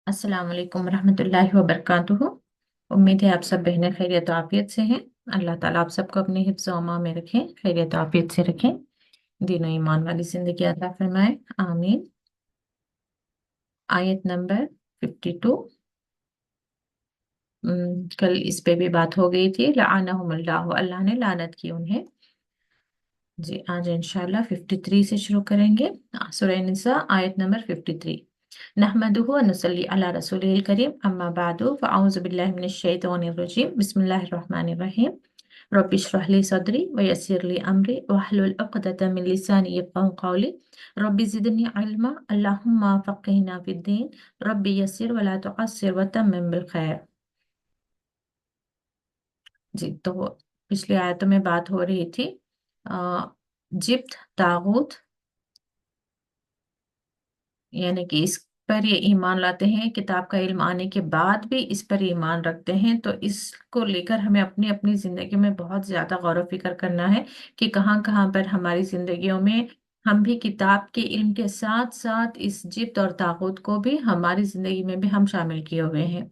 अस्सलाम वालेकुम रहमतुल्लाहि व बरकातुहू। उम्मीद है आप सब बहनें खैरियत और आफियत से हैं। अल्लाह ताला आप सबको अपने हिफ्ज़ व अमा में रखें, खैरियत और आफियत से रखें, दीन और ईमान वाली जिंदगी अता फरमाए, आमीन। आयत नंबर 52। कल इस पे भी बात हो गई थी। लअनहुमुल्लाह, अल्लाह ने लानत की उन्हें। जी, आज इंशाल्लाह 53 से शुरू करेंगे। सूरह निसा आयत नंबर 53। नहमदुहु व नुसल्ली अला रसूलिल करीम, अम्मा बादु, फ़अऊज़ु बिल्लाहि मिनश शैतानिर रजीम, बिस्मिल्लाहिर रहमानिर रहीम। रब्बि इश्रह ली सदरी व यस्सिर ली अमरी वहलुल उक़दतम मिन लिसानी यफ़क़हू क़ौली। रब्बि ज़िदनी इल्मा, अल्लाहुम्मा फ़क़्हिना फ़िद्दीन, रब्बि यस्सिर व ला तुअस्सिर व तम्मिम बिल खैर। जी, तो पिछली आयतों में बात हो रही थी जिब्त, तागूत, यानी कि इस पर ये ईमान लाते हैं, किताब का इल्म आने के बाद भी इस पर ईमान रखते हैं। तो इसको लेकर हमें अपनी अपनी जिंदगी में बहुत ज्यादा गौर व फिक्र करना है कि कहाँ कहाँ पर हमारी जिंदगियों में हम भी किताब के इल्म के साथ साथ इस जिब्त और तागूत को भी हमारी जिंदगी में भी हम शामिल किए हुए हैं।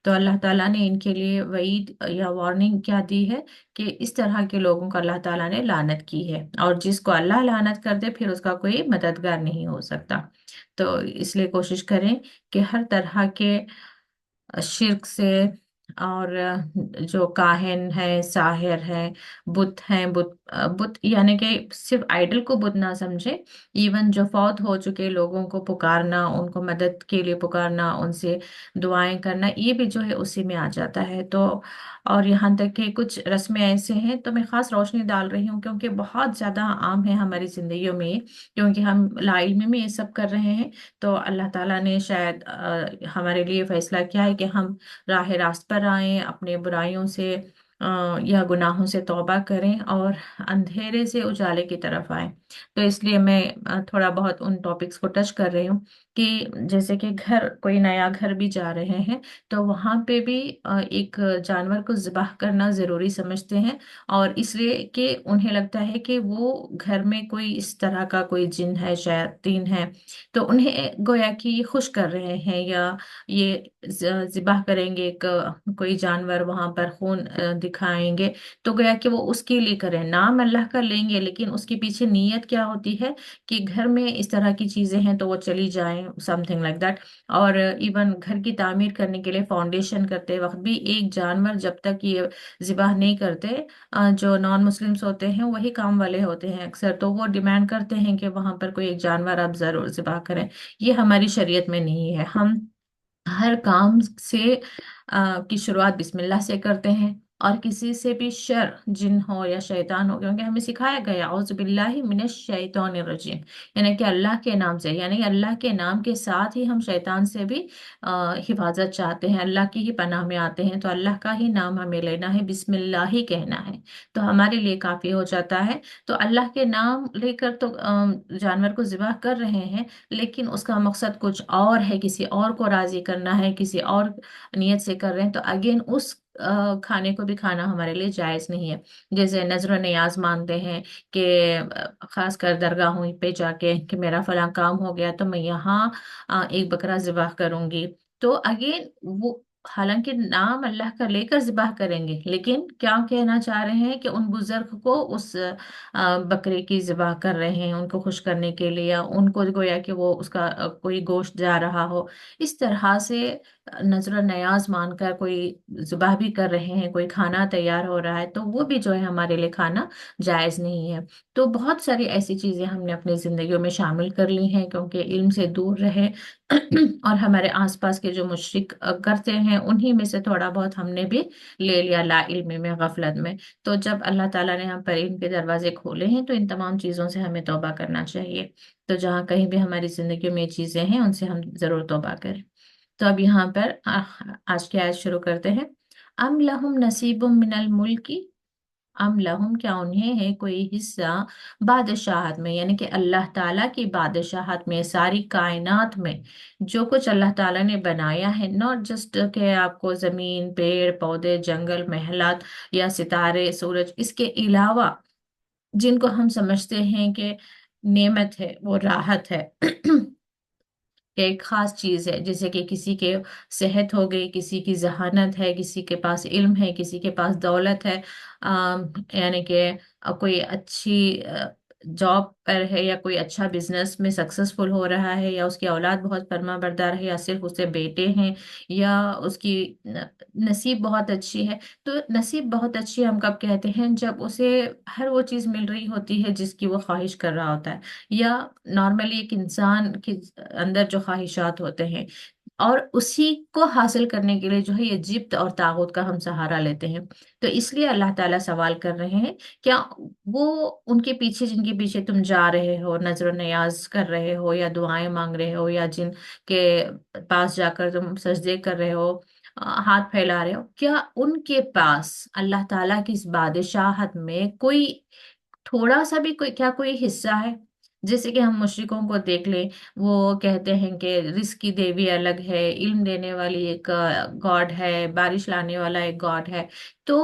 तो अल्लाह ताला ने इनके लिए वईद या वार्निंग क्या दी है कि इस तरह के लोगों को अल्लाह ताला ने लानत की है, और जिसको अल्लाह लानत कर दे फिर उसका कोई मददगार नहीं हो सकता। तो इसलिए कोशिश करें कि हर तरह के शिर्क से, और जो काहिन है, साहिर है, बुत हैं, बुत यानी कि सिर्फ आइडल को बुत ना समझे। इवन जो फौत हो चुके लोगों को पुकारना, उनको मदद के लिए पुकारना, उनसे दुआएं करना, ये भी जो है उसी में आ जाता है। तो और यहाँ तक कि कुछ रस्में ऐसे हैं, तो मैं खास रोशनी डाल रही हूँ क्योंकि बहुत ज्यादा आम है हमारी जिंदगियों में, क्योंकि हम लाइल्म में ये सब कर रहे हैं। तो अल्लाह ताला ने शायद हमारे लिए फैसला किया है कि हम राह रास्त पर आए, अपने बुराइयों से या गुनाहों से तौबा करें और अंधेरे से उजाले की तरफ आए। तो इसलिए मैं थोड़ा बहुत उन टॉपिक्स को टच कर रही हूँ कि जैसे कि घर, कोई नया घर भी जा रहे हैं तो वहां पे भी एक जानवर को ज़िबाह करना जरूरी समझते हैं, और इसलिए कि उन्हें लगता है कि वो घर में कोई इस तरह का कोई जिन है, शैतान है, तो उन्हें गोया कि ये खुश कर रहे हैं, या ये ज़िबाह करेंगे एक कोई जानवर, वहां पर खून दिखाएंगे, तो गोया कि वो उसके लिए करें, नाम अल्लाह का लेंगे, लेकिन उसके पीछे नीयत क्या होती है कि घर में इस तरह की चीजें हैं तो वो चली जाएं, समथिंग लाइक दैट। और इवन घर की तामीर करने के लिए फाउंडेशन करते वक्त भी एक जानवर जब तक ये ज़िबाह नहीं करते, जो नॉन मुस्लिम्स होते हैं वही काम वाले होते हैं अक्सर, तो वो डिमांड करते हैं कि वहां पर कोई एक जानवर आप जरूर ज़िबाह करें। ये हमारी शरीयत में नहीं है। हम हर काम से की शुरुआत बिस्मिल्लाह से करते हैं, और किसी से भी शर, जिन हो या शैतान हो, क्योंकि हमें सिखाया गया औज़ु बिल्लाहि मिनश शैतानिर रजीम, यानी कि अल्लाह के नाम से, यानी कि अल्लाह के नाम के साथ ही हम शैतान से भी हिफाजत चाहते हैं, अल्लाह की ही पनाह में आते हैं। तो अल्लाह का ही नाम हमें लेना है, बिस्मिल्लाह ही कहना है, तो हमारे लिए काफी हो जाता है। तो अल्लाह के नाम लेकर तो जानवर को ज़िबा कर रहे हैं, लेकिन उसका मकसद कुछ और है, किसी और को राजी करना है, किसी और नियत से कर रहे हैं, तो अगेन उस खाने को भी खाना हमारे लिए जायज नहीं है। जैसे नजर नियाज मानते हैं कि खासकर दरगाहों पे जाके कि मेरा फला काम हो गया तो मैं यहाँ एक बकरा ज़िबाह करूंगी, तो अगेन वो हालांकि नाम अल्लाह का लेकर ज़िबाह करेंगे, लेकिन क्या कहना चाह रहे हैं कि उन बुजुर्ग को उस बकरे की ज़िबाह कर रहे हैं उनको खुश करने के लिए, या उनको गोया कि वो उसका कोई गोश्त जा रहा हो, इस तरह से नजर नयाज मानकर कोई ज़िबाह भी कर रहे हैं, कोई खाना तैयार हो रहा है, तो वो भी जो है हमारे लिए खाना जायज नहीं है। तो बहुत सारी ऐसी चीजें हमने अपनी जिंदगियों में शामिल कर ली हैं क्योंकि इल्म से दूर रहे और हमारे आसपास के जो मुशरिक करते हैं उन्हीं में से थोड़ा बहुत हमने भी ले लिया, ला इल्मी में, गफलत में। तो जब अल्लाह ताला ने हम पर इल्म के दरवाजे खोले हैं तो इन तमाम चीजों से हमें तौबा करना चाहिए। तो जहाँ कहीं भी हमारी जिंदगी में ये चीजें हैं उनसे हम जरूर तौबा करें। तो अब यहाँ पर आज की आयत शुरू करते हैं। अम लहुम नसीबुम मिनल मुल्की, अम लहुम, क्या उन्हें है कोई हिस्सा बादशाहत में, यानी कि अल्लाह ताला की बादशाहत में, सारी कायनात में जो कुछ अल्लाह ताला ने बनाया है, नॉट जस्ट के आपको जमीन, पेड़ पौधे, जंगल, महलात या सितारे, सूरज, इसके अलावा जिनको हम समझते हैं कि नेमत है, वो राहत है एक खास चीज है, जैसे कि किसी के सेहत हो गई, किसी की जहानत है, किसी के पास इल्म है, किसी के पास दौलत है, यानी कि कोई अच्छी जॉब पर है, या कोई अच्छा बिजनेस में सक्सेसफुल हो रहा है, या उसकी औलाद बहुत फर्मा बरदार है, या सिर्फ उसके बेटे हैं, या उसकी नसीब बहुत अच्छी है। तो नसीब बहुत अच्छी हम कब कहते हैं? जब उसे हर वो चीज मिल रही होती है जिसकी वो ख्वाहिश कर रहा होता है, या नॉर्मली एक इंसान के अंदर जो ख्वाहिशात होते हैं, और उसी को हासिल करने के लिए जो है ये जिब्त और तागुत का हम सहारा लेते हैं। तो इसलिए अल्लाह ताला सवाल कर रहे हैं, क्या वो उनके पीछे, जिनके पीछे तुम जा रहे हो, नजर नियाज कर रहे हो, या दुआएं मांग रहे हो, या जिनके पास जाकर तुम सजदे कर रहे हो, हाथ फैला रहे हो, क्या उनके पास अल्लाह ताला की इस बादशाहत में कोई थोड़ा सा भी कोई, क्या कोई हिस्सा है? जैसे कि हम मुशरिकों को देख लें, वो कहते हैं कि रिस्क की देवी अलग है, इल्म देने वाली एक गॉड है, बारिश लाने वाला एक गॉड है। तो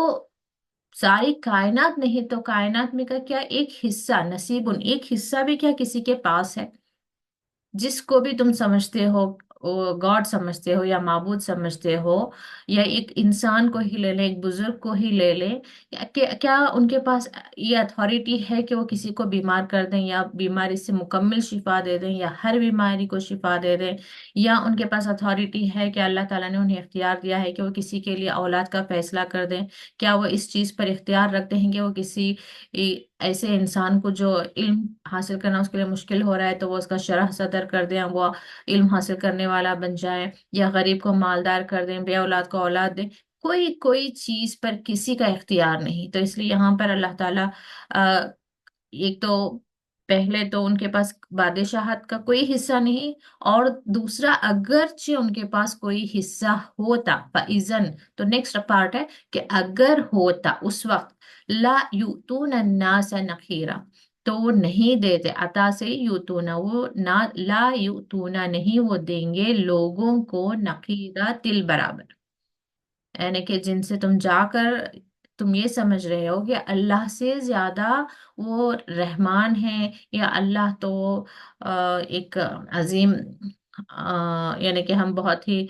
सारी कायनात नहीं तो कायनात में का क्या एक हिस्सा, नसीबुन एक हिस्सा भी क्या किसी के पास है? जिसको भी तुम समझते हो, गॉड समझते हो या माबूद समझते हो, या एक इंसान को ही ले लें, एक बुजुर्ग को ही ले लें, क्या उनके पास ये अथॉरिटी है कि वो किसी को बीमार कर दें, या बीमारी से मुकम्मल शिफा दे दें, या हर बीमारी को शिफा दे दें? या उनके पास अथॉरिटी है कि अल्लाह ताला ने उन्हें इख्तियार दिया है कि वो किसी के लिए औलाद का फैसला कर दें? क्या वो इस चीज पर इख्तियार रखते हैं कि वो किसी ऐसे इंसान को जो इल्म हासिल करना उसके लिए मुश्किल हो रहा है, तो वो उसका शरह सदर कर दें, वो इल्म हासिल करने वाला बन जाए, या गरीब को मालदार कर दें, बे औलाद को औलाद दें? कोई कोई चीज पर किसी का इख्तियार नहीं। तो इसलिए यहाँ पर अल्लाह ताला अ, एक तो पहले तो उनके पास बादशाहत का कोई हिस्सा नहीं, और दूसरा अगरचे उनके पास कोई हिस्सा होता फइजन, तो नेक्स्ट पार्ट है कि अगर होता उस वक्त, ला यूतून अन्नास नखीरा, तो वो नहीं देते। अता से यूतूना, वो ना, ला यूतूना नहीं वो देंगे लोगों को नखीरा तिल बराबर, यानी कि जिनसे तुम जाकर तुम ये समझ रहे हो कि अल्लाह से ज्यादा वो रहमान है, या अल्लाह तो एक अजीम, यानी कि हम बहुत ही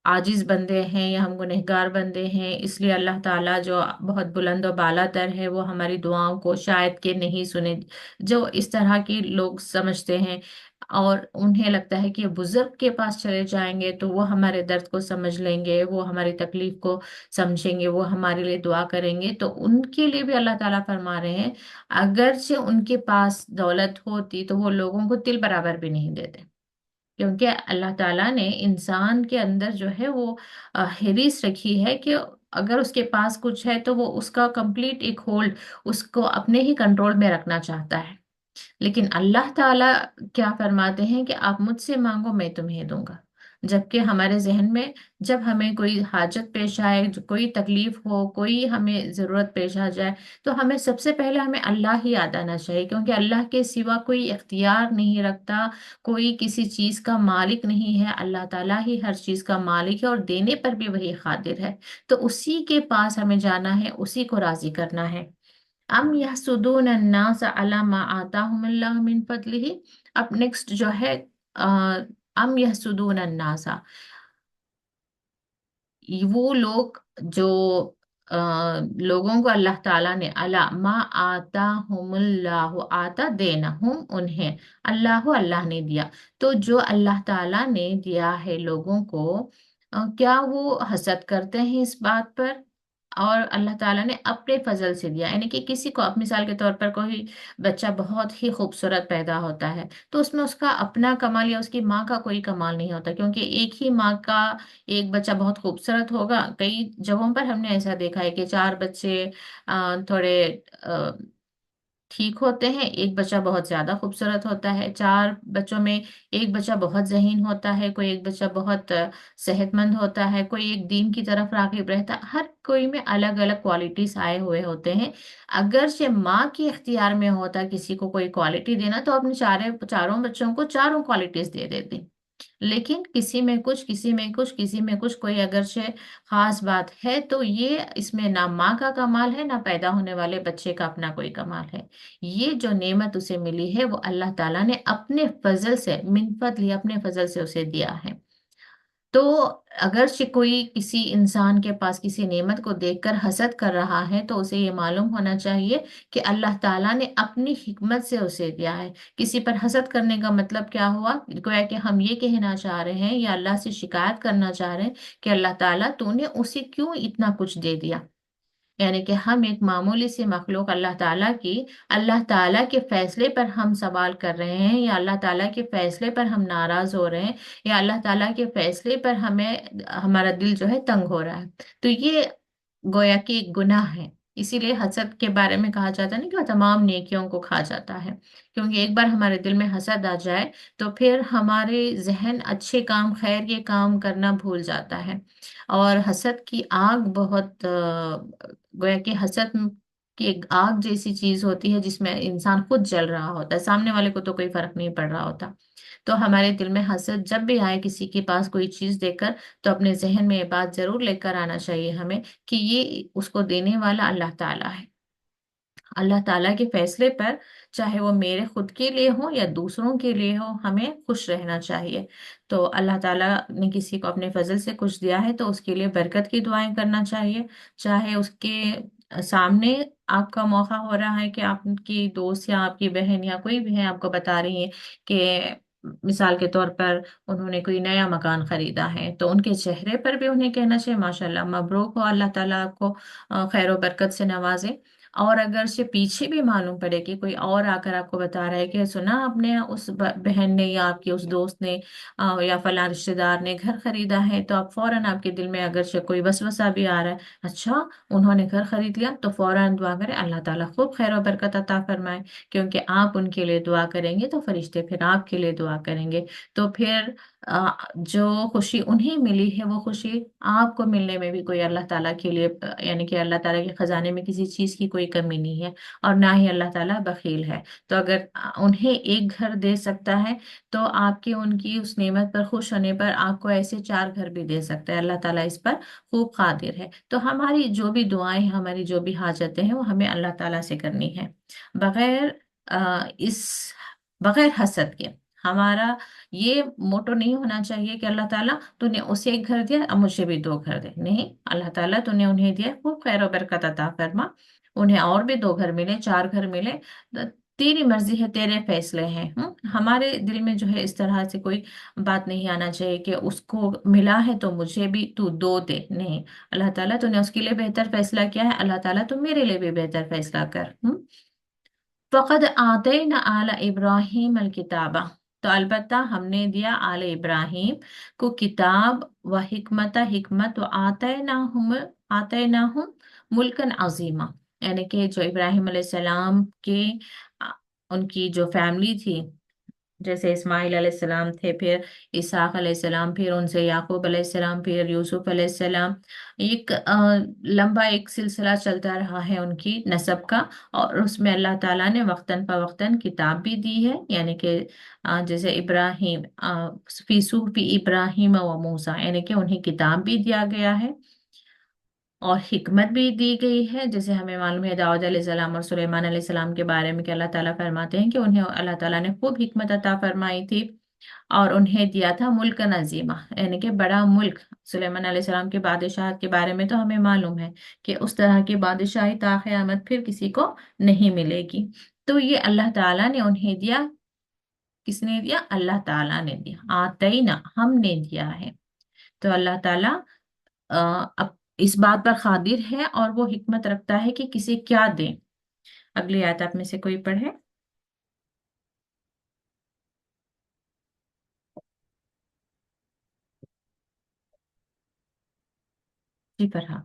आजिज बंदे हैं, या हम गुनहगार बंदे हैं, इसलिए अल्लाह ताला जो बहुत बुलंद और बाला तर है वो हमारी दुआओं को शायद के नहीं सुने। जो इस तरह के लोग समझते हैं, और उन्हें लगता है कि बुजुर्ग के पास चले जाएंगे तो वो हमारे दर्द को समझ लेंगे, वो हमारी तकलीफ को समझेंगे, वो हमारे लिए दुआ करेंगे, तो उनके लिए भी अल्लाह ताला फरमा रहे हैं, अगरचे उनके पास दौलत होती तो वो लोगों को तिल बराबर भी नहीं देते। क्योंकि अल्लाह ताला ने इंसान के अंदर जो है वो हिरिस रखी है कि अगर उसके पास कुछ है तो वो उसका कंप्लीट एक होल्ड उसको अपने ही कंट्रोल में रखना चाहता है। लेकिन अल्लाह ताला क्या फरमाते हैं कि आप मुझसे मांगो मैं तुम्हें दूंगा। जबकि हमारे जहन में जब हमें कोई हाजत पेश आए, कोई तकलीफ हो, कोई हमें जरूरत पेश आ जाए, तो हमें सबसे पहले हमें अल्लाह ही याद आना चाहिए, क्योंकि अल्लाह के सिवा कोई इख्तियार नहीं रखता, कोई किसी चीज का मालिक नहीं है। अल्लाह ताला ही हर चीज का मालिक है, और देने पर भी वही कादिर है। तो उसी के पास हमें जाना है, उसी को राजी करना है। अम यहसुदून अन्नास अला मा आताहुमुल्लाह मिन फदलिही। अब नेक्स्ट जो है, अ, अम यहसुदून अन्नासा, वो लोग जो अ, लोगों को अल्लाह ताला ने अला मा आता हुमुल्लाह, आता देना, हुम उन्हें, अल्लाह अल्लाह ने दिया, तो जो अल्लाह ताला ने दिया है लोगों को, क्या वो हसद करते हैं इस बात पर? और अल्लाह ताला ने अपने फजल से दिया, यानी कि किसी को, अब मिसाल के तौर पर कोई बच्चा बहुत ही खूबसूरत पैदा होता है, तो उसमें उसका अपना कमाल या उसकी माँ का कोई कमाल नहीं होता, क्योंकि एक ही माँ का एक बच्चा बहुत खूबसूरत होगा। कई जगहों पर हमने ऐसा देखा है कि चार बच्चे थोड़े ठीक होते हैं, एक बच्चा बहुत ज्यादा खूबसूरत होता है, चार बच्चों में एक बच्चा बहुत ज़हीन होता है, कोई एक बच्चा बहुत सेहतमंद होता है, कोई एक दीन की तरफ राग़िब रहता है, हर कोई में अलग अलग क्वालिटीज आए हुए होते हैं। अगर से माँ के इख्तियार में होता किसी को कोई क्वालिटी देना, तो अपने चारों बच्चों को चारों क्वालिटीज दे देती। لیکن کسی میں کچھ، کسی میں کچھ، کسی میں کچھ، کوئی اگرچہ خاص بات ہے تو یہ اس میں نہ ماں کا کمال ہے، نہ پیدا ہونے والے بچے کا اپنا کوئی کمال ہے۔ یہ جو نعمت اسے ملی ہے وہ اللہ تعالیٰ نے اپنے فضل سے، من فضل، اپنے فضل سے اسے دیا ہے۔ تو اگرچہ کوئی کسی انسان کے پاس کسی نعمت کو دیکھ کر حسد کر رہا ہے تو اسے یہ معلوم ہونا چاہیے کہ اللہ تعالیٰ نے اپنی حکمت سے اسے دیا ہے۔ کسی پر حسد کرنے کا مطلب کیا ہوا؟ گویا کہ ہم یہ کہنا چاہ رہے ہیں یا اللہ سے شکایت کرنا چاہ رہے ہیں کہ اللہ تعالیٰ تو نے اسے کیوں اتنا کچھ دے دیا؟ یعنی کہ ہم ایک معمولی سی مخلوق اللہ تعالیٰ کی، اللہ تعالیٰ کے فیصلے پر ہم سوال کر رہے ہیں، یا اللہ تعالیٰ کے فیصلے پر ہم ناراض ہو رہے ہیں، یا اللہ تعالیٰ کے فیصلے پر ہمیں، ہمارا دل جو ہے تنگ ہو رہا ہے، تو یہ گویا کہ ایک گناہ ہے۔ اسی لیے حسد کے بارے میں کہا جاتا ہے نا کہ وہ تمام نیکیوں کو کھا جاتا ہے، کیونکہ ایک بار ہمارے دل میں حسد آ جائے تو پھر ہمارے ذہن اچھے کام، خیر کے کام کرنا بھول جاتا ہے۔ اور حسد کی آگ بہت گویا کہ حسد کی ایک آگ جیسی چیز ہوتی ہے جس میں انسان خود جل رہا ہوتا ہے، سامنے والے کو تو کوئی فرق نہیں پڑ رہا ہوتا۔ تو ہمارے دل میں حسد جب بھی آئے کسی کے پاس کوئی چیز دیکھ کر، تو اپنے ذہن میں یہ بات ضرور لے کر آنا چاہیے ہمیں کہ یہ اس کو دینے والا اللہ تعالیٰ ہے۔ اللہ تعالیٰ کے فیصلے پر، چاہے وہ میرے خود کے لیے ہو یا دوسروں کے لیے ہو، ہمیں خوش رہنا چاہیے۔ تو اللہ تعالیٰ نے کسی کو اپنے فضل سے کچھ دیا ہے تو اس کے لیے برکت کی دعائیں کرنا چاہیے، چاہے اس کے سامنے آپ کا موقع ہو رہا ہے کہ آپ کی دوست یا آپ کی بہن یا کوئی بھی ہے آپ کو بتا رہی ہے کہ مثال کے طور پر انہوں نے کوئی نیا مکان خریدا ہے، تو ان کے چہرے پر بھی انہیں کہنا چاہیے ماشاءاللہ، مبروک ہو، اللہ تعالیٰ آپ کو خیر و برکت سے نوازے۔ اور اگر سے پیچھے بھی معلوم پڑے کہ کوئی اور آ کر آپ کو بتا رہا ہے کہ سنا آپ نے اس بہن نے یا آپ کی اس دوست نے یا فلاں رشتے دار نے گھر خریدا ہے، تو آپ فوراً، آپ کے دل میں اگر سے کوئی وسوسہ بھی آ رہا ہے، اچھا انہوں نے گھر خرید لیا، تو فوراً دعا کریں اللہ تعالیٰ خوب خیر و برکت عطا فرمائے، کیونکہ آپ ان کے لیے دعا کریں گے تو فرشتے پھر آپ کے لیے دعا کریں گے، تو پھر جو خوشی انہیں ملی ہے وہ خوشی آپ کو ملنے میں بھی کوئی اللہ تعالیٰ کے لیے، یعنی کہ اللہ تعالیٰ کے خزانے میں کسی چیز کی کوئی کمی نہیں ہے، اور نہ ہی اللہ تعالیٰ بخیل ہے۔ تو اگر انہیں ایک گھر دے سکتا ہے تو آپ کے ان کی اس نعمت پر خوش ہونے پر آپ کو ایسے 4 گھر بھی دے سکتا ہے۔ اللہ تعالیٰ اس پر خوب قادر ہے۔ تو ہماری جو بھی دعائیں ہیں، ہماری جو بھی حاجتیں ہیں، وہ ہمیں اللہ تعالیٰ سے کرنی ہے، بغیر اس بغیر حسد کے۔ ہمارا یہ موٹو نہیں ہونا چاہیے کہ اللہ تعالیٰ تو نے اسے ایک گھر دیا، اب مجھے بھی 2 گھر دے، نہیں، اللہ تعالیٰ تو نے انہیں دیا، خوب خیر و برکت عطا فرما، انہیں اور بھی 2 گھر ملے، 4 گھر ملے، تیری مرضی ہے، تیرے فیصلے ہیں۔ ہمارے دل میں جو ہے اس طرح سے کوئی بات نہیں آنا چاہیے کہ اس کو ملا ہے تو مجھے بھی تو 2 دے، نہیں، اللہ تعالیٰ تو نے اس کے لیے بہتر فیصلہ کیا ہے، اللہ تعالیٰ تو میرے لیے بھی بہتر فیصلہ کر۔ فقد آتینا آل ابراہیم الکتابہ، تو البتہ ہم نے دیا آل ابراہیم کو کتاب و حکمت، حکمت، و آتیناہم ملکن عظیمہ، یعنی کہ جو ابراہیم علیہ السلام کے آ، ان کی جو فیملی تھی، جیسے اسماعیل علیہ السلام تھے، پھر اسحاق علیہ السلام، پھر ان سے یعقوب علیہ السلام، پھر یوسف علیہ السلام، ایک لمبا ایک سلسلہ چلتا رہا ہے ان کی نسب کا، اور اس میں اللہ تعالیٰ نے وقتاً فوقتاً کتاب بھی دی ہے، یعنی کہ جیسے ابراہیم فی صحف ابراہیم و موسیٰ، یعنی کہ انہیں کتاب بھی دیا گیا ہے اور حکمت بھی دی گئی ہے، جیسے ہمیں معلوم ہے داؤد علیہ السلام اور سلیمان علیہ السلام کے بارے میں کہ اللہ تعالیٰ فرماتے ہیں کہ انہیں اللہ تعالیٰ نے خوب حکمت عطا فرمائی تھی اور انہیں دیا تھا ملک عظیمہ، یعنی کہ بڑا ملک۔ سلیمان علیہ السلام کے بادشاہت کے بارے میں تو ہمیں معلوم ہے کہ اس طرح کی بادشاہی تا قیامت پھر کسی کو نہیں ملے گی۔ تو یہ اللہ تعالیٰ نے انہیں دیا، کس نے دیا؟ اللہ تعالیٰ نے دیا، آتینا، ہم نے دیا ہے۔ تو اللہ تعالیٰ اب اس بات پر قادر ہے اور وہ حکمت رکھتا ہے کہ کسے کیا دیں۔ اگلی آیت آپ میں سے کوئی پڑھے؟ جی پڑھا۔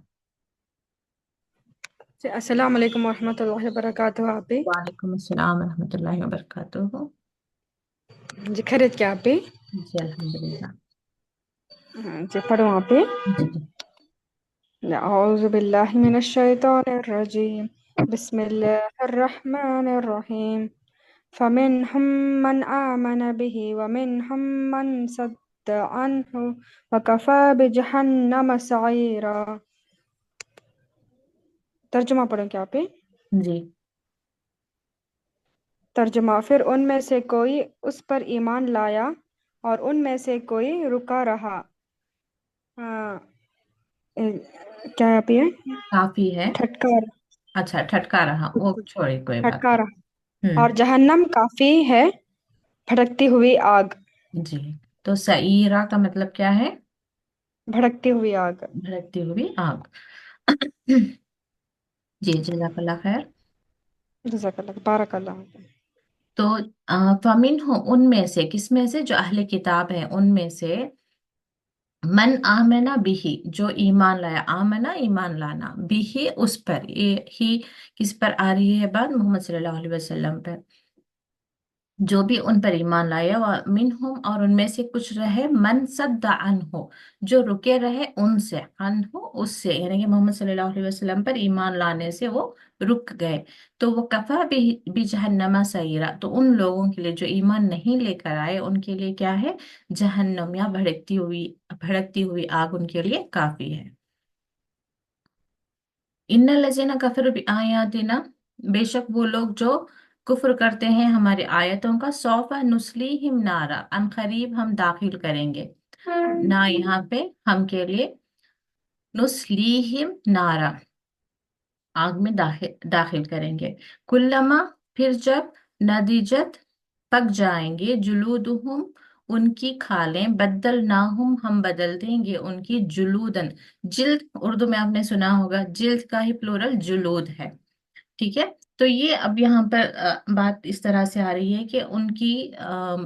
السلام علیکم ورحمۃ اللہ وبرکاتہ۔ آپ بھی وعلیکم السلام ورحمۃ اللہ وبرکاتہ۔ جی خیریت کیا آپ بھی؟ جی الحمدللہ۔ جی پڑھو آپ بھی۔ جی جی۔ اعوذ باللہ من الشیطان الرجیم، بسم اللہ الرحمن الرحیم، فمنهم من آمن به ومنهم من عنه وكفى بجهنم سعيرا. ترجمہ پڑھیں کیا پہ؟ جی ترجمہ: پھر ان میں سے کوئی اس پر ایمان لایا اور ان میں سے کوئی رکا رہا. آ، کیا ہے پہ؟ کافی ہے. ٹھٹکار. اچھا ٹھٹکا رہا وہ چھوڑی کوئی بات ٹھٹکا رہا. نہیں. اور جہنم کافی ہے، بھڑکتی ہوئی آگ. جی تو سعیرہ کا مطلب کیا ہے؟ بھڑکتی ہوئی آگ. بھڑکتی ہوئی آگ. جی جزاک اللہ خیر. جزاک اللہ، بارک اللہ. تو فمن ہو ان میں سے، کس میں سے؟ جو اہل کتاب ہیں ان میں سے، من آمنا بھی، جو ایمان لایا. آمنا ایمان لانا، بھی اس پر، یہ ہی کس پر آ رہی ہے بات؟ محمد صلی اللہ علیہ وسلم پر. جو بھی ان پر ایمان لایا. منہم، اور ان میں سے کچھ رہے، من صد عنہ، جو رکے رہے ان سے، عنہ اس سے، یعنی کہ محمد صلی اللہ علیہ وسلم پر ایمان لانے سے وہ رک گئے. تو وہ کفا بھی جہنما سعیرا، تو ان لوگوں کے لیے جو ایمان نہیں لے کر آئے ان کے لیے کیا ہے؟ جہنم، یا بھڑکتی ہوئی آگ ان کے لیے کافی ہے. ان الذین کفروا بآیاتنا، بے شک وہ لوگ جو کفر کرتے ہیں ہماری آیتوں کا، سوف نصلیہم نارا، ان قریب ہم داخل کریں گے. نہ یہاں پہ ہم کے لیے، نصلیہم نارا، آگ میں داخل کریں گے. کلما، پھر جب، ندیجت، پک جائیں گے، جلودہم، ان کی کھالیں، بدلناہم، ہم بدل دیں گے ان کی، جلودن، جلد. اردو میں آپ نے سنا ہوگا جلد کا ہی پلورل جلود ہے. ٹھیک ہے. تو یہ اب یہاں پر بات اس طرح سے آ رہی ہے کہ ان کی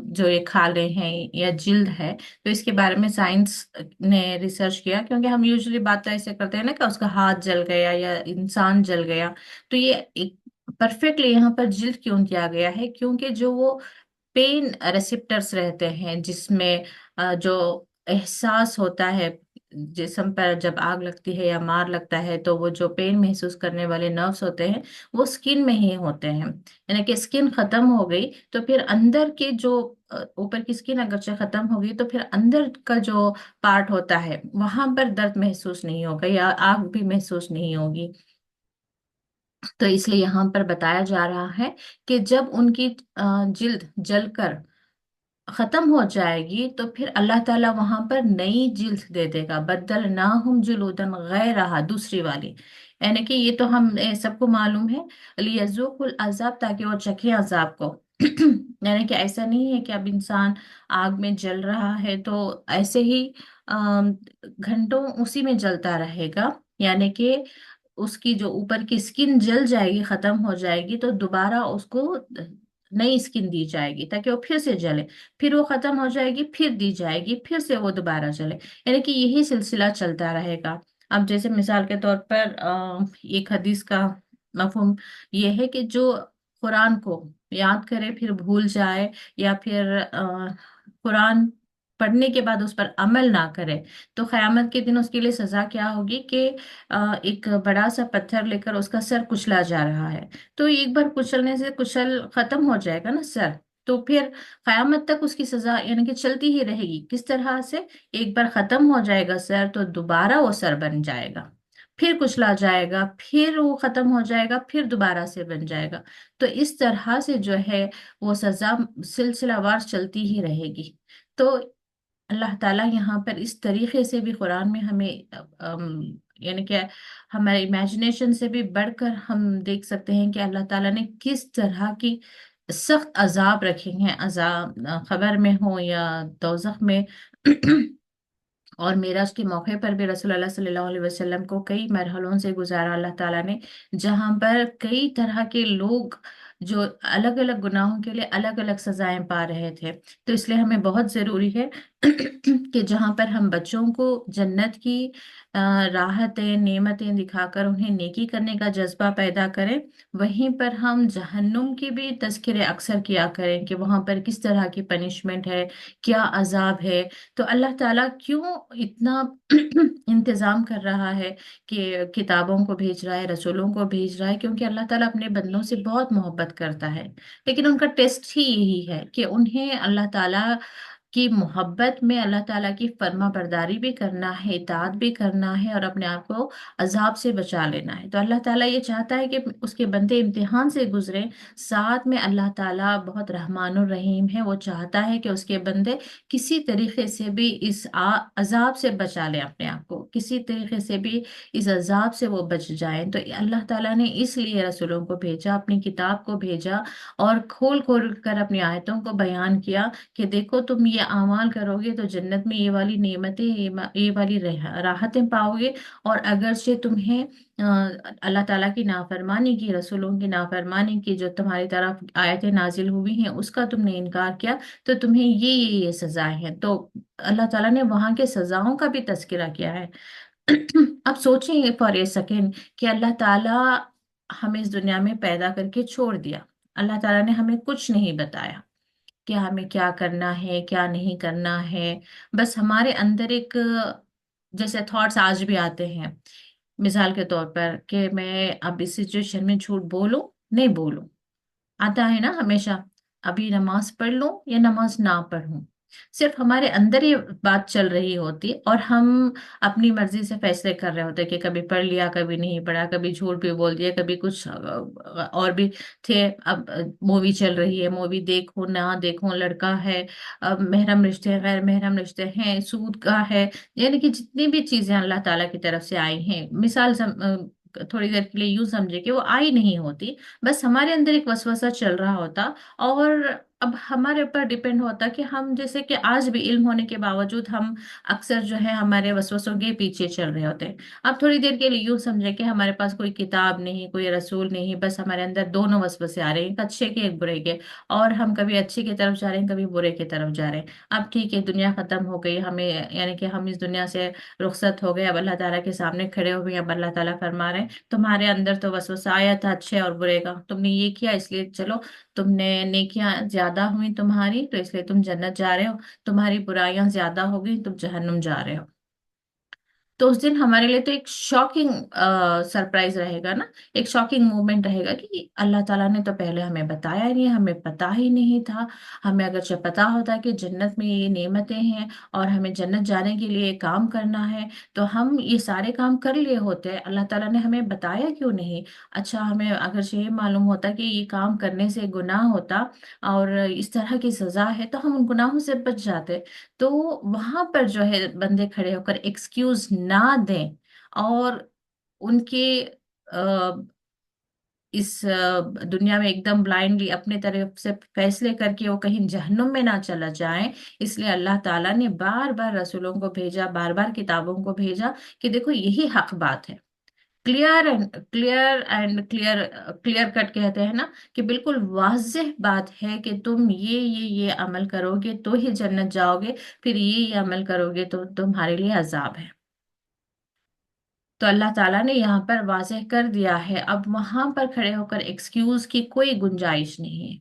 جو یہ کھالیں ہیں یا جلد ہے، تو اس کے بارے میں سائنس نے ریسرچ کیا. کیونکہ ہم یوزلی بات ایسے کرتے ہیں نا کہ اس کا ہاتھ جل گیا یا انسان جل گیا. تو یہ ایک پرفیکٹلی یہاں پر جلد کیوں کیا گیا ہے؟ کیونکہ جو وہ پین ریسپٹرس رہتے ہیں جس میں جو احساس ہوتا ہے جسم پر جب آگ لگتی ہے یا مار لگتا ہے، تو وہ جو پین محسوس کرنے والے نروس ہوتے ہیں وہ سکن میں ہی ہوتے ہیں. یعنی کہ سکن ختم ہو گئی تو پھر اندر کے جو اوپر کی سکن اگرچہ ختم ہو گئی تو پھر اندر کا جو پارٹ ہوتا ہے وہاں پر درد محسوس نہیں ہوگا یا آگ بھی محسوس نہیں ہوگی. تو اس لیے یہاں پر بتایا جا رہا ہے کہ جب ان کی جلد جل کر ختم ہو جائے گی تو پھر اللہ تعالیٰ وہاں پر نئی جلد دے دے گا. بدلناہم جلودن غیرہا، دوسری والی. یعنی کہ یہ تو ہم سب کو معلوم ہے، لیذوقوا العذاب، تاکہ وہ چکھے عذاب کو. یعنی کہ ایسا نہیں ہے کہ اب انسان آگ میں جل رہا ہے تو ایسے ہی گھنٹوں اسی میں جلتا رہے گا. یعنی کہ اس کی جو اوپر کی سکن جل جائے گی، ختم ہو جائے گی، تو دوبارہ اس کو نئی سکن دی جائے گی تاکہ وہ پھر سے جلے. پھر وہ ختم ہو جائے گی، پھر دی جائے گی، پھر سے وہ دوبارہ جلے. یعنی کہ یہی سلسلہ چلتا رہے گا. اب جیسے مثال کے طور پر ایک حدیث کا مفہوم یہ ہے کہ جو قرآن کو یاد کرے پھر بھول جائے، یا پھر قرآن پڑھنے کے بعد اس پر عمل نہ کرے، تو قیامت کے دن اس کے لیے سزا کیا ہوگی کہ ایک بڑا سا پتھر لے کر اس کا سر کچلا جا رہا ہے. تو ایک بار کچلنے سے کچل ختم ہو جائے گا نا سر، تو پھر قیامت تک اس کی سزا یعنی کہ چلتی ہی رہے گی. کس طرح سے؟ ایک بار ختم ہو جائے گا سر تو دوبارہ وہ سر بن جائے گا، پھر کچلا جائے گا، پھر وہ ختم ہو جائے گا، پھر دوبارہ سے بن جائے گا. تو اس طرح سے جو ہے وہ سزا سلسلہ وار چلتی ہی رہے گی. تو اللہ تعالیٰ یہاں پر اس طریقے سے بھی قرآن میں ہمیں یعنی کہ ہمارے امیجنیشن سے بھی بڑھ کر ہم دیکھ سکتے ہیں کہ اللہ تعالیٰ نے کس طرح کی سخت عذاب رکھے ہیں، عذاب خبر میں ہو یا دوزخ میں. اور معراج کے موقع پر بھی رسول اللہ صلی اللہ علیہ وسلم کو کئی مرحلوں سے گزارا اللہ تعالیٰ نے، جہاں پر کئی طرح کے لوگ جو الگ الگ گناہوں کے لیے الگ الگ سزائیں پا رہے تھے. تو اس لیے ہمیں بہت ضروری ہے کہ جہاں پر ہم بچوں کو جنت کی راحتیں نعمتیں دکھا کر انہیں نیکی کرنے کا جذبہ پیدا کریں، وہیں پر ہم جہنم کی بھی تذکرے اکثر کیا کریں کہ وہاں پر کس طرح کی پنشمنٹ ہے، کیا عذاب ہے. تو اللہ تعالیٰ کیوں اتنا انتظام کر رہا ہے کہ کتابوں کو بھیج رہا ہے، رسولوں کو بھیج رہا ہے؟ کیونکہ اللہ تعالیٰ اپنے بندوں سے بہت محبت کرتا ہے. لیکن ان کا ٹیسٹ ہی یہی ہے کہ انہیں اللہ تعالیٰ कि मोहब्बत में अल्लाह ताला की फर्मा बरदारी भी करना है, इताअत भी करना है, और अपने आप को अजाब से बचा लेना है। तो अल्लाह ताला ये चाहता है कि उसके बंदे इम्तिहान से गुजरे। साथ में अल्लाह ताला बहुत रहमान और रहीम है, वो चाहता है कि उसके बंदे किसी तरीके से भी इस अजाब से बचा लें अपने आप को, किसी तरीके से भी इस अजाब से वो बच जाएं। तो अल्लाह ताला ने इसलिए रसूलों को भेजा, अपनी किताब को भेजा, और खोल खोल कर अपनी आयतों को बयान किया कि देखो तुम ये अमाल करोगे तो जन्नत में ये वाली नेमतें, ये वाली राहतें पाओगे। और अगरचे तुम्हें अल्लाह ताला की नाफरमानी की, रसूलों की नाफरमानी की, जो तुम्हारी तरफ आयतें नाजिल हुई हैं उसका तुमने इनकार किया, तो तुम्हें ये सजाएं हैं। तो अल्लाह ताला ने वहां के सजाओं का भी तज़किरा किया है। अब सोचें फॉर ए सेकेंड कि अल्लाह ताला हमें इस दुनिया में पैदा करके छोड़ दिया। अल्लाह ताला ने हमें कुछ नहीं बताया कि हमें क्या करना है, क्या नहीं करना है। बस हमारे अंदर एक जैसे थॉट्स आज भी आते हैं, मिसाल के तौर पर कि मैं अब इस सिचुएशन में झूठ बोलूं, नहीं बोलूं, आता है ना हमेशा। अभी नमाज पढ़ लूं या नमाज ना पढ़ूं। सिर्फ हमारे अंदर ये बात चल रही होती, और हम अपनी मर्जी से फैसले कर रहे होते कि कभी पढ़ लिया, कभी नहीं पढ़ा, कभी झूठ भी बोल दिया, कभी कुछ और भी थे। अब मूवी चल रही है, मूवी देखो ना देखो, लड़का है, अब महरम रिश्ते हैं, गैर महरम रिश्ते हैं, सूद का है, यानी कि जितनी भी चीजें अल्लाह ताला की तरफ से आई हैं, मिसाल थोड़ी देर के लिए यूं समझे कि वो आई नहीं होती, बस हमारे अंदर एक वसवसा चल रहा होता। और अब हमारे ऊपर डिपेंड होता कि हम, जैसे कि आज भी इल्म होने के बावजूद हम अक्सर जो है हमारे वसवसों के पीछे चल रहे होते हैं। अब थोड़ी देर के लिए यूं समझे कि हमारे पास कोई किताब नहीं, कोई रसूल नहीं, बस हमारे अंदर दोनों वसवसे आ रहे हैं, एक अच्छे के एक बुरे के, और हम कभी अच्छे की तरफ जा रहे हैं, कभी बुरे की तरफ जा रहे हैं। अब ठीक है, दुनिया खत्म हो गई हमें, यानी कि हम इस दुनिया से रुखसत हो गए, अब अल्लाह ताला के सामने खड़े हो गए। अब अल्लाह ताला फरमा रहे हैं तुम्हारे अंदर तो वसवसा आया था अच्छे और बुरे का, तुमने ये किया इसलिए चलो, तुमने नेकियां ज्यादा हुई तुम्हारी तो इसलिए तुम जन्नत जा रहे हो, तुम्हारी बुराइयां ज्यादा हो गई तुम जहन्नुम जा रहे हो। तो उस दिन हमारे लिए तो एक शॉकिंग सरप्राइज रहेगा ना, एक शॉकिंग मोमेंट रहेगा कि अल्लाह ताला ने तो पहले हमें बताया ही नहीं, हमें पता ही नहीं था। हमें अगर पता होता कि जन्नत में ये नेमतें हैं और हमें जन्नत जाने के लिए काम करना है, तो हम ये सारे काम कर लिए होते। अल्लाह ताला ने हमें बताया क्यों नहीं? अच्छा, हमें अगर ये मालूम होता कि ये काम करने से गुनाह होता और इस तरह की सजा है, तो हम उन गुनाहों से बच जाते। तो वहां पर जो है बंदे खड़े होकर एक्सक्यूज ना दें, और उनके इस दुनिया में एकदम ब्लाइंडली अपने तरफ से फैसले करके वो कहीं जहन्नुम में ना चला जाए, इसलिए अल्लाह ताला ने बार बार रसूलों को भेजा, बार बार किताबों को भेजा कि देखो यही हक बात है। क्लियर क्लियर कट कहते हैं ना, कि बिल्कुल वाज़ेह बात है कि तुम ये अमल करोगे तो ही जन्नत जाओगे, फिर ये अमल करोगे तो तुम्हारे लिए अजाब है। तो अल्लाह ताला ने यहाँ पर वाज़ेह कर दिया है, अब वहां पर खड़े होकर एक्सक्यूज की कोई गुंजाइश नहीं है।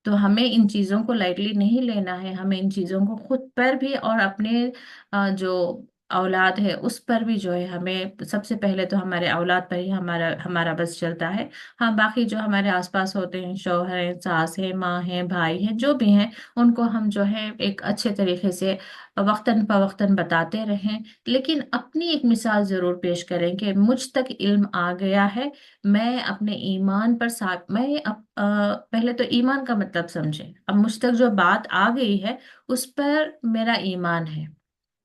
तो हमें इन चीजों को लाइटली नहीं लेना है, हमें इन चीजों को खुद पर भी और अपने जो औलाद है उस पर भी जो है, हमें सबसे पहले तो हमारे औलाद पर ही हमारा हमारा बस चलता है। हाँ, बाकी जो हमारे आसपास होते हैं, शौहर हैं, सास है, माँ है, भाई है, जो भी हैं, उनको हम जो है एक अच्छे तरीके से वक्तन फवक्तन बताते रहें। लेकिन अपनी एक मिसाल जरूर पेश करें कि मुझ तक इल्म आ गया है, मैं अपने ईमान पर मैं पहले तो ईमान का मतलब समझे, अब मुझ तक जो बात आ गई है उस पर मेरा ईमान है।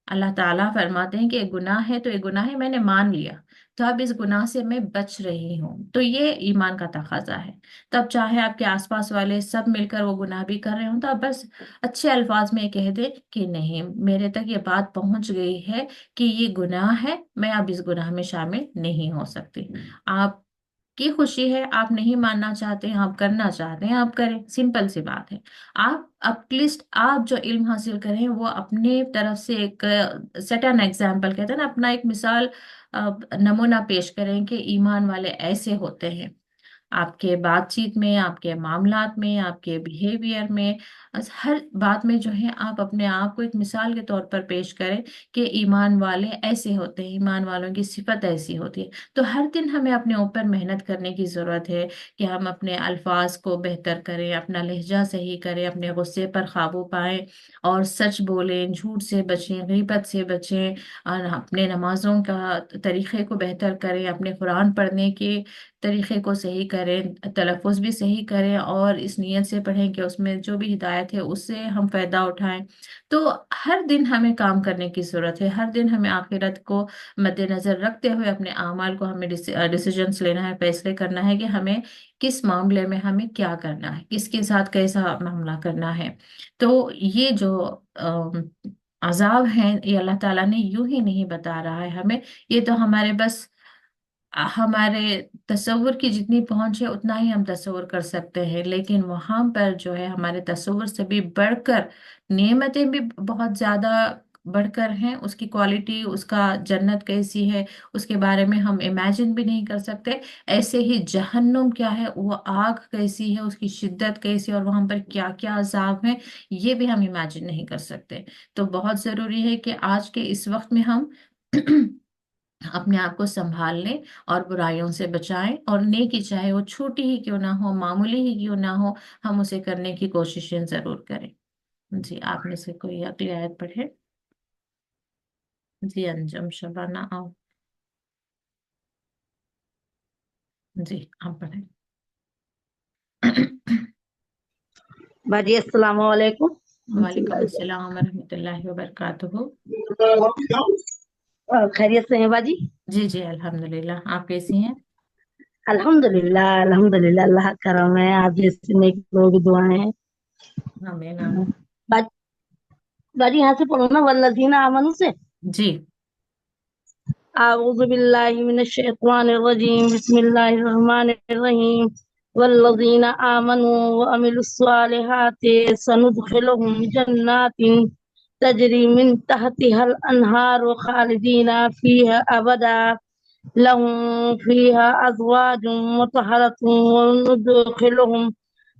अल्लाह ताला फरमाते हैं कि एक गुनाह है तो एक गुनाह है, मैंने मान लिया, तो अब इस गुनाह से मैं बच रही हूँ, तो ये ईमान का तकाजा है। तब चाहे आपके आसपास वाले सब मिलकर वो गुनाह भी कर रहे हो, तो आप बस अच्छे अल्फाज में कह दे कि नहीं, मेरे तक ये बात पहुंच गई है कि ये गुनाह है, मैं अब इस गुनाह में शामिल नहीं हो सकती। आप की खुशी है, आप नहीं मानना चाहते हैं, आप करना चाहते हैं, आप करें, सिंपल सी बात है। आप एटलीस्ट आप जो इल्म हासिल करें वो अपने तरफ से एक सेट एन एग्जाम्पल कहते हैं ना, अपना एक मिसाल नमूना पेश करें कि ईमान वाले ऐसे होते हैं। आपके बातचीत में, आपके मामलात में, आपके बिहेवियर में, हर बात में जो है आप अपने आप को एक मिसाल के तौर पर पेश करें कि ईमान वाले ऐसे होते हैं, ईमान वालों की सिफत ऐसी होती है। तो हर दिन हमें अपने ऊपर मेहनत करने की ज़रूरत है कि हम अपने अल्फाज को बेहतर करें, अपना लहजा सही करें, अपने गुस्से पर काबू पाएं और सच बोलें, झूठ से बचें, गीबत से बचें, और अपने नमाजों का तरीक़े को बेहतर करें, अपने कुरान पढ़ने के तरीक़े को सही करें, तलफ़ुज़ भी सही करें और इस नीयत से पढ़ें कि उसमें जो भी हिदायत है उससे हम फ़ायदा उठाएं। तो हर दिन हमें काम करने की ज़रूरत है, हर दिन हमें आखिरत को मद्देनज़र रखते हुए अपने आमाल को हमें डिसीजंस लेना है, फैसले करना है कि हमें किस मामले में हमें क्या करना है, किसके साथ कैसा मामला करना है। तो ये जो अजाब हैं, ये अल्लाह ताला ने यूं ही नहीं बता रहा है हमें, ये तो हमारे बस हमारे तसव्वुर की जितनी पहुंच है उतना ही हम तसव्वुर कर सकते हैं, लेकिन वहां पर जो है हमारे तसव्वुर से भी बढ़कर नेमतें भी बहुत ज्यादा बढ़कर हैं, उसकी क्वालिटी, उसका जन्नत कैसी है उसके बारे में हम इमेजिन भी नहीं कर सकते। ऐसे ही जहन्नुम क्या है, वो आग कैसी है, उसकी शिद्दत कैसी है और वहां पर क्या क्या अजाब है, ये भी हम इमेजिन नहीं कर सकते। तो बहुत जरूरी है कि आज के इस वक्त में हम अपने आप को संभाल लें और बुराइयों से बचाएं, और नेकी चाहे वो छोटी ही क्यों ना हो, मामूली ही क्यों ना हो, हम उसे करने की कोशिशें जरूर करें। जी, आप में से कोई अगली आयत पढ़े। जी, अंजम शबाना आओ। जी, आप पढ़े। बाजी अस्सलाम वालेकुम। वालेकुम अस्सलाम वरहमतुल्लाहि वबरकातुहू। और खैरियत से हैं बाजी? जी जी, अल्हम्दुलिल्लाह। आप कैसी हैं? अल्हम्दुलिल्लाह अल्हम्दुलिल्लाह, अल्लाह का करम है। आप जैसे नेक लोग की दुआएं हैं। आमीन आमीन। बाजी, बाजी यहाँ से पढ़ो ना, वल्लज़ीना आमनू से। जी अऊज़ु बिल्लाहि मिनश शैतानिर रजीम, बिस्मिल्लाहिर रहमानिर रहीम। वल्लज़ीना आमनू व अमिलुस स्वालिहाति सनुदखिलुहुम जन्नातिन तजरी मिन तहतिहल अनहार खालिदीना फीहा अबदा लहुम फीहा अज़वाजुम मुतहहरतुम व नुदखिलुहुम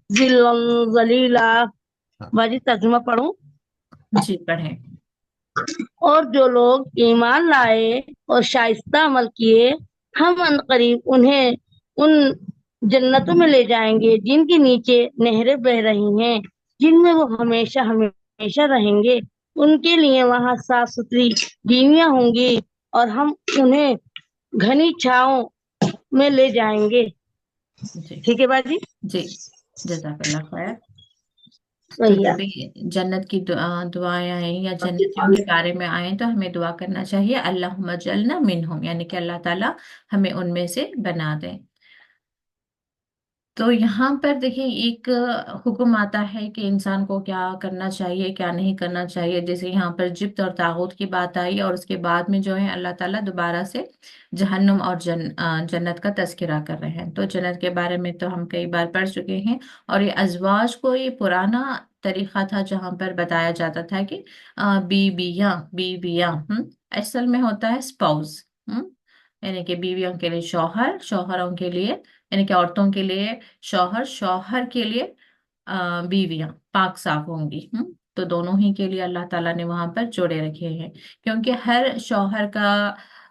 ज़िल्लन ज़लीला। बाजी तर्जुमा पढ़ूं? जी, पढ़ें। और जो लोग ईमान लाए और शाइस्ता अमल किए, हम अनकरीब उन्हें उन जन्नतों में ले जाएंगे जिनके नीचे नहरें बह रही हैं, जिनमें वो हमेशा हमेशा रहेंगे। उनके लिए वहां साफ सुथरी बीवियां होंगी और हम उन्हें घनी छांव में ले जाएंगे। जी ठीक है बाजी? जी, जज़ाकल्लाह खैर। तो भैया, जब भी जन्नत की दुआएं आए या जन्नतियों के बारे में आए तो हमें दुआ करना चाहिए, अल्लाहुम्मा जल्ना मिनहुम, यानी कि अल्लाह ताला हमें उनमें से बना दे। तो यहाँ पर देखिए एक हुक्म आता है कि इंसान को क्या करना चाहिए, क्या नहीं करना चाहिए। जैसे यहाँ पर जिब्त और तागूत की बात आई, और उसके बाद में जो है अल्लाह ताला दोबारा से जहन्नुम और जन्नत का तज़किरा कर रहे हैं। तो जन्नत के बारे में तो हम कई बार पढ़ चुके हैं, और ये अजवाज को ये पुराना तरीका था जहाँ पर बताया जाता था कि बीबियाँ बीबियाँ, असल में होता है स्पाउस, यानी कि बीवियों के लिए शौहर, शौहरों के लिए यानी कि औरतों के लिए शौहर, शौहर के लिए बीवियां पाक साफ होंगी। तो दोनों ही के लिए अल्लाह ताला ने वहां पर जोड़े रखे हैं, क्योंकि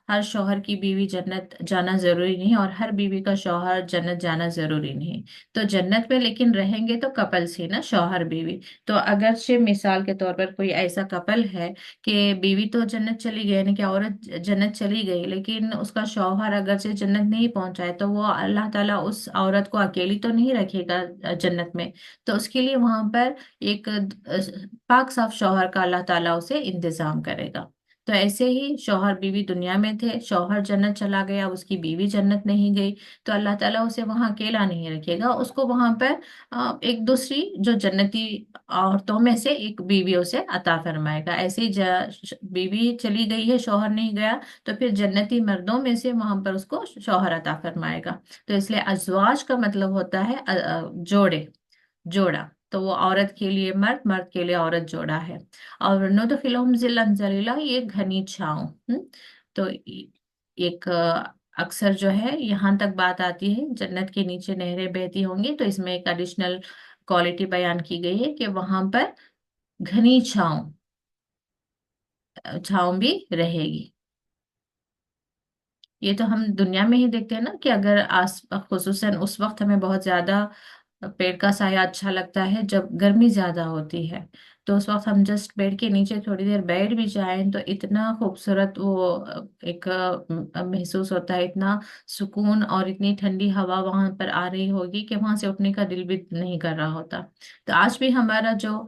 हर शौहर की बीवी जन्नत जाना जरूरी नहीं, और हर बीवी का शौहर जन्नत जाना जरूरी नहीं। तो जन्नत में लेकिन रहेंगे तो कपल्स ही ना, शौहर बीवी। तो अगरचे मिसाल के तौर पर कोई ऐसा कपल है कि बीवी तो जन्नत चली गई, यानी कि औरत जन्नत चली गई, लेकिन उसका शौहर अगर से जन्नत नहीं पहुंचा है, तो वो अल्लाह ताला उस औरत को अकेली तो नहीं रखेगा जन्नत में। तो उसके लिए वहां पर एक पाक साफ शौहर का अल्लाह ताला उसे इंतजाम करेगा। तो ऐसे ही शौहर बीवी दुनिया में थे, शौहर जन्नत चला गया, उसकी बीवी जन्नत नहीं गई, तो अल्लाह ताला उसे वहां अकेला नहीं रखेगा, उसको वहां पर एक दूसरी जो जन्नती औरतों में से एक बीवी उसे अता फरमाएगा। ऐसे ही बीवी चली गई है, शौहर नहीं गया, तो फिर जन्नती मर्दों में से वहां पर उसको शौहर अता फरमाएगा। तो इसलिए अजवाज का मतलब होता है जोड़े, जोड़ा। तो वो औरत के लिए मर्द, मर्द के लिए औरत जोड़ा है। और नुदखिलुहुम ज़िल्लन ज़लीला, ये घनी छांव। तो एक अक्सर जो है यहाँ तक बात आती है जन्नत के नीचे नहरें बहती होंगी, तो इसमें एक एडिशनल क्वालिटी बयान की गई है कि वहां पर घनी छांव छांव भी रहेगी। ये तो हम दुनिया में ही देखते हैं ना कि अगर आस खुसूसन उस वक्त हमें बहुत ज्यादा पेड़ का साया अच्छा लगता है जब गर्मी ज्यादा होती है, तो उस वक्त हम जस्ट पेड़ के नीचे थोड़ी देर बैठ भी जाएं तो इतना खूबसूरत वो एक महसूस होता है, इतना सुकून और इतनी ठंडी हवा वहां पर आ रही होगी कि वहां से उठने का दिल भी नहीं कर रहा होता। तो आज भी हमारा जो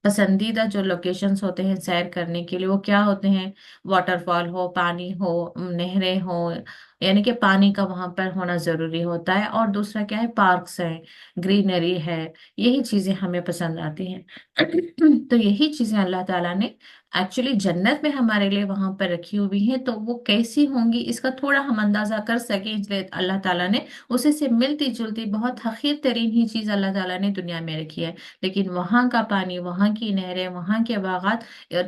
पसंदीदा जो लोकेशंस होते हैं सैर करने के लिए वो क्या होते हैं? वाटरफॉल हो, पानी हो, नहरें हो, यानी कि पानी का वहां पर होना जरूरी होता है। और दूसरा क्या है? पार्क्स हैं, ग्रीनरी है, यही चीजें हमें पसंद आती हैं। तो यही चीजें अल्लाह ताला ने एक्चुअली जन्नत में हमारे लिए वहां पर रखी हुई हैं, तो वो कैसी होंगी इसका थोड़ा हम अंदाजा कर सकें, इसलिए अल्लाह ताला ने उसी से मिलती जुलती बहुत हकीर तरीन ही चीज अल्लाह ताला ने दुनिया में रखी है। लेकिन वहां का पानी, वहां की नहरें, वहां के बागात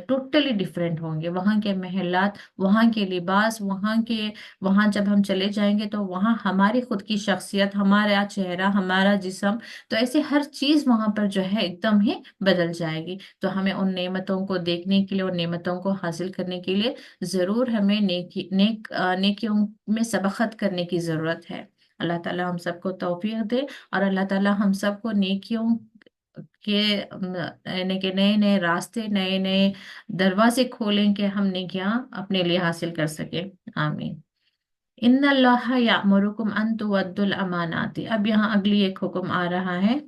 टोटली डिफरेंट होंगे। वहां के महलात, वहां के लिबास, वहां जब हम चले जाएंगे तो वहां हमारी खुद की शख्सियत, हमारा चेहरा, हमारा जिस्म, तो ऐसे हर चीज वहां पर जो है एकदम ही बदल जाएगी। तो हमें उन नेमतों को देखने के लिए, उन नेमतों को हासिल करने के लिए जरूर हमें नेकियों में सबकत करने की जरूरत है। अल्लाह ताला हम सबको तौफीक दे, और अल्लाह ताला हम सबको नेकियों के यानी कि नए नए रास्ते, नए नए दरवाजे खोलें कि हम नेकियां अपने लिए हासिल कर सके। आमीन। इन्नल्लाह यामुरुकुम अन तुवद्दुल अमानाति। अब यहाँ अगली एक हुक्म आ रहा है।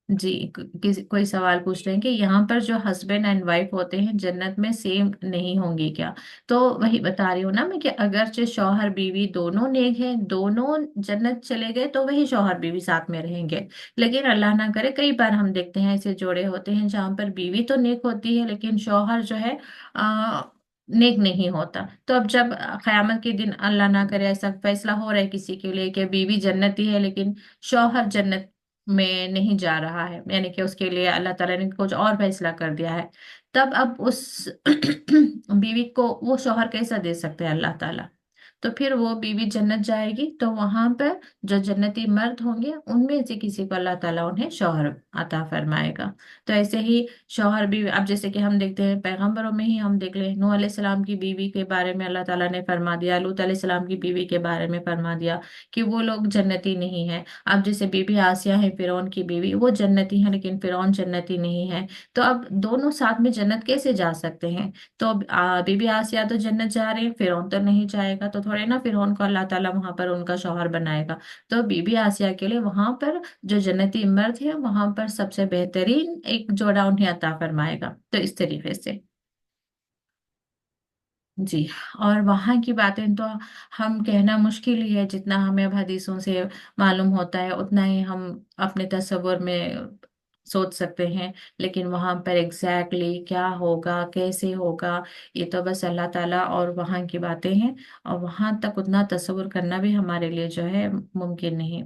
जी, किसी कोई सवाल पूछ रहे हैं कि यहाँ पर जो हस्बैंड एंड वाइफ होते हैं जन्नत में सेम नहीं होंगे क्या? तो वही बता रही हूँ ना मैं कि अगरचे शौहर बीवी दोनों नेक हैं, दोनों जन्नत चले गए तो वही शौहर बीवी साथ में रहेंगे। लेकिन अल्लाह ना करे, कई बार हम देखते हैं ऐसे जोड़े होते हैं जहाँ पर बीवी तो नेक होती है लेकिन शौहर जो है आ, नेक नहीं होता। तो अब जब क़यामत के दिन अल्लाह ना करे ऐसा फैसला हो रहा है किसी के लिए कि बीवी जन्नती है लेकिन शौहर जन्नत में नहीं जा रहा है, यानी कि उसके लिए अल्लाह ताला ने कुछ और फैसला कर दिया है, तब अब उस बीवी को वो शौहर कैसा दे सकते हैं अल्लाह ताला? तो फिर वो बीवी जन्नत जाएगी तो वहां पर जो जन्नती मर्द होंगे उनमें से किसी को अल्लाह ताला उन्हें शौहर अता फरमाएगा। तो ऐसे ही शौहर बीवी, अब जैसे कि हम देखते हैं पैगंबरों में ही हम देख ले, नूह अलैहिस्सलाम की बीवी के बारे में अल्लाह ताला ने फरमा दिया, लूत अलैहिस्सलाम की बीवी के बारे में फरमा दिया कि वो लोग जन्नती नहीं है। अब जैसे बीबी आसिया है फिरौन की बीवी, वो जन्नती है लेकिन फिरौन जन्नती नहीं है। तो अब दोनों साथ में जन्नत कैसे जा सकते हैं? तो अब बीबी आसिया तो जन्नत जा रहे हैं, फिरौन तो नहीं जाएगा, तो थोड़े ना फिरौन को अल्लाह ताला वहां पर उनका शौहर बनाएगा। तो बीबी आसिया के लिए वहां पर जो जन्नती मर्द है वहां पर सबसे बेहतरीन एक जोड़ा उन्हें अता फरमाएगा। तो इस तरीके से जी। और वहां की बातें तो हम कहना मुश्किल ही है, जितना हमें अब हदीसों से मालूम होता है उतना ही हम अपने तस्वुर में सोच सकते हैं। लेकिन वहां पर एग्जैक्टली क्या होगा, कैसे होगा, ये तो बस अल्लाह ताला और वहां की बातें हैं, और वहां तक उतना तस्वुर करना भी हमारे लिए जो है मुमकिन नहीं।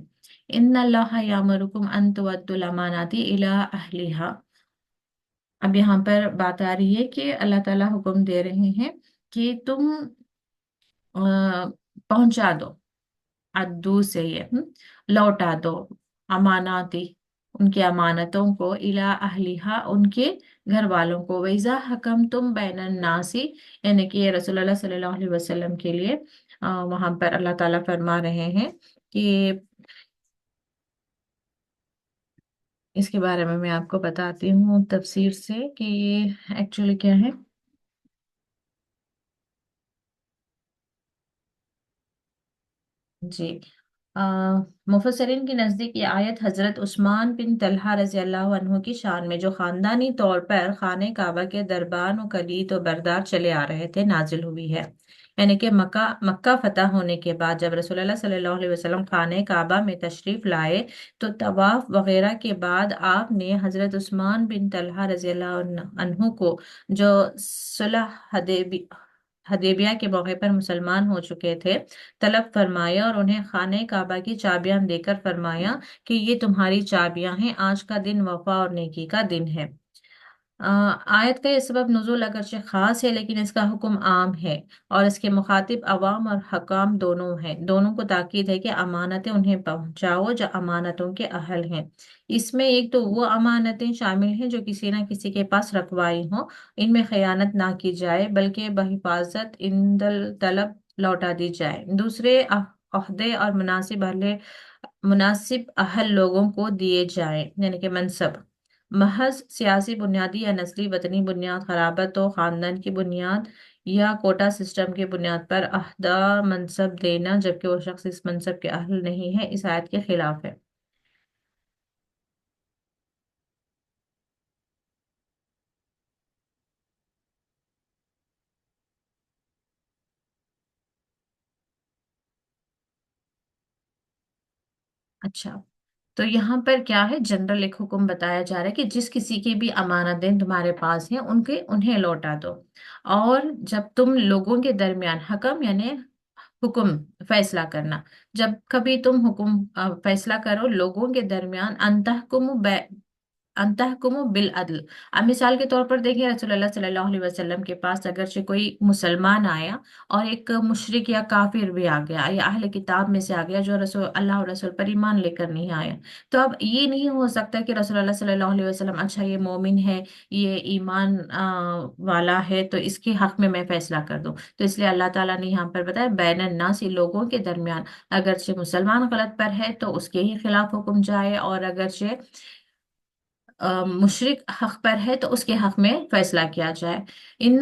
इन्नल्लाह यामुरुकुम अन तुअद्दुल अमानाति इला अहलिहा। अब यहाँ पर बात आ रही है कि अल्लाह ताला हुक्म दे रहे हैं कि तुम अ, पहुंचा दो, अद्दू से ये लौटा दो, अमानाती, उनकी अमानतों को, इला अहलिहा, उनके घर वालों को, वैजा हकम तुम बैनन नासी, यानी कि ये रसूलुल्लाह सल्लल्लाहु अलैहि वसल्लम के लिए वहां पर अल्लाह ताला फरमा रहे हैं कि इसके बारे में मैं आपको बताती हूँ तफसीर से कि ये एक्चुअली क्या है। जी, मुफस्सिरीन के नज़दीक ये आयत हजरत उस्मान बिन तलहा रजी अल्लाह अन्हु की शान में, जो खानदानी तौर पर खाने काबा के दरबान और कलीद और बरदार चले आ रहे थे, नाजिल हुई है। यानी कि मक्का मक्का फतह होने के बाद जब रसूलुल्लाह सल्लल्लाहु अलैहि वसल्लम खाने काबा में तशरीफ लाए, तो तवाफ वगैरह के बाद आपने हजरत उस्मान बिन तलहा रजी अल्लाह अन्हु को, जो सुलह हदेबिया के मौके पर मुसलमान हो चुके थे, तलब फरमाया और उन्हें खाने काबा की चाबियां देकर फरमाया कि ये तुम्हारी चाबियां हैं, आज का दिन वफा और नेकी का दिन है। آیت کا یہ سبب نزول اگرچہ خاص ہے لیکن اس کا حکم عام ہے، اور اس کے مخاطب عوام اور حکام دونوں ہیں۔ دونوں کو تاکید ہے کہ امانتیں انہیں پہنچاؤ جو امانتوں کے اہل ہیں۔ اس میں ایک تو وہ امانتیں شامل ہیں جو کسی نہ کسی کے پاس رکھوائی ہوں، ان میں خیانت نہ کی جائے بلکہ بحفاظت عند طلب لوٹا دی جائے۔ دوسرے عہدے اور مناسب اہل لوگوں کو دیے جائیں، یعنی کہ منصب۔ محض سیاسی بنیادی یا نسلی وطنی بنیاد، خرابت و خاندان کی بنیاد یا کوٹا سسٹم کی بنیاد پر عہدہ منصب دینا جبکہ وہ شخص اس منصب کے اہل نہیں ہے، اس آیت کے خلاف ہے۔ اچھا، تو یہاں پر کیا ہے، جنرل ایک حکم بتایا جا رہا ہے کہ جس کسی کی بھی امانتیں تمہارے پاس ہیں انہیں لوٹا دو۔ اور جب تم لوگوں کے درمیان، حکم یعنی حکم، فیصلہ کرنا، جب کبھی تم حکم فیصلہ کرو لوگوں کے درمیان، انتحکم بالعدل۔ اب مثال کے طور پر دیکھیں، رسول اللہ صلی اللہ علیہ وسلم کے پاس اگرچہ کوئی مسلمان آیا اور ایک مشرک یا کافر بھی آ گیا یا اہل کتاب میں سے آ گیا جو رسول اللہ اور رسول پر ایمان لے کر نہیں آیا، تو اب یہ نہیں ہو سکتا کہ رسول اللہ صلی اللہ علیہ وسلم، اچھا یہ مومن ہے، یہ ایمان والا ہے تو اس کے حق میں فیصلہ کر دوں۔ تو اس لیے اللہ تعالیٰ نے یہاں پر بتایا بین الناس، لوگوں کے درمیان اگرچہ مسلمان غلط پر ہے تو اس کے ہی خلاف حکم جائے، اور اگرچہ مشرک حق پر ہے تو اس کے حق میں فیصلہ کیا جائے۔ ان